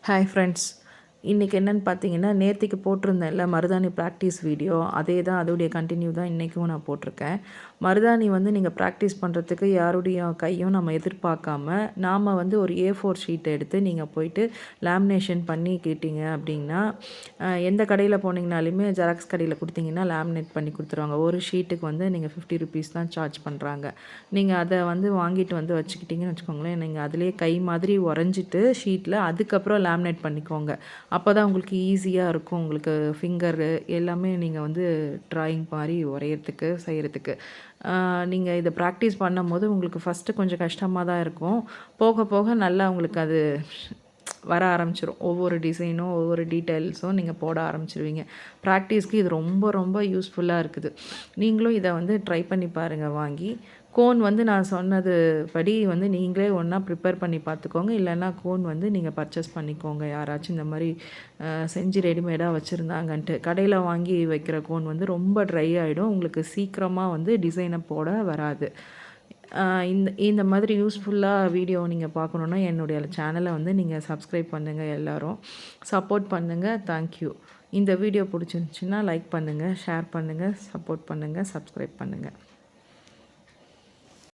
Hi friends, இன்றைக்கி என்னென்னு பார்த்தீங்கன்னா, நேத்திக்கு போட்டிருந்தேன்ல மருதாணி ப்ராக்டிஸ் வீடியோ, அதே தான் அதோடைய கண்டினியூ தான் இன்றைக்கும் நான் போட்டிருக்கேன். மருதாணி வந்து நீங்கள் ப்ராக்டிஸ் பண்ணுறதுக்கு யாருடைய கையும் நம்ம எதிர்பார்க்காம, நாம் வந்து ஒரு A4 ஷீட் எடுத்து நீங்கள் போயிட்டு லேமினேஷன் பண்ணி கேட்டிங்க அப்படின்னா, எந்த கடையில் போனீங்கனாலுமே ஜெராக்ஸ் கடையில் கொடுத்தீங்கன்னா லேமினேட் பண்ணி கொடுத்துருவாங்க. ஒரு ஷீட்டுக்கு வந்து நீங்கள் ₹50 தான் சார்ஜ் பண்ணுறாங்க. நீங்கள் அதை வந்து வாங்கிட்டு வந்து வச்சுக்கிட்டிங்கன்னு வச்சுக்கோங்களேன், நீங்கள் அதிலேயே கை மாதிரி உறைஞ்சிட்டு ஷீட்டில் அதுக்கப்புறம் லேமினேட் பண்ணிக்கோங்க. அப்போ தான் உங்களுக்கு ஈஸியாக இருக்கும். உங்களுக்கு ஃபிங்கரு எல்லாமே நீங்கள் வந்து ட்ராயிங் மாதிரி வரைகிறதுக்கு செய்கிறதுக்கு. நீங்கள் இதை ப்ராக்டிஸ் பண்ணும்போது உங்களுக்கு ஃபஸ்ட்டு கொஞ்சம் கஷ்டமாக தான் இருக்கும். போக போக நல்லா உங்களுக்கு அது வர ஆரம்பிச்சிரும். ஒவ்வொரு டிசைனும் ஒவ்வொரு டீட்டெயில்ஸும் நீங்கள் போட ஆரம்பிச்சிருவீங்க. ப்ராக்டிஸ்க்கு இது ரொம்ப ரொம்ப யூஸ்ஃபுல்லாக இருக்குது. நீங்களும் இதை வந்து ட்ரை பண்ணி பாருங்கள் வாங்கி. கோன் வந்து நான் சொன்னது படி வந்து நீங்களே ஒன்றா ப்ரிப்பேர் பண்ணி பார்த்துக்கோங்க. இல்லைன்னா கோன் வந்து நீங்கள் பர்ச்சேஸ் பண்ணிக்கோங்க. யாராச்சும் இந்த மாதிரி செஞ்சு ரெடிமேடாக வச்சுருந்தாங்கன்ட்டு. கடையில் வாங்கி வைக்கிற கோன் வந்து ரொம்ப ட்ரை ஆகிடும். உங்களுக்கு சீக்கிரமாக வந்து டிசைனை போட வராது. இந்த மாதிரி யூஸ்ஃபுல்லாக வீடியோ நீங்கள் பார்க்கணுன்னா என்னுடைய சேனலை வந்து நீங்கள் சப்ஸ்கிரைப் பண்ணுங்கள். எல்லோரும் சப்போர்ட் பண்ணுங்கள். தேங்க்யூ. இந்த வீடியோ பிடிச்சிருந்துச்சின்னா லைக் பண்ணுங்கள், ஷேர் பண்ணுங்கள், சப்போர்ட் பண்ணுங்கள், சப்ஸ்கிரைப் பண்ணுங்கள்.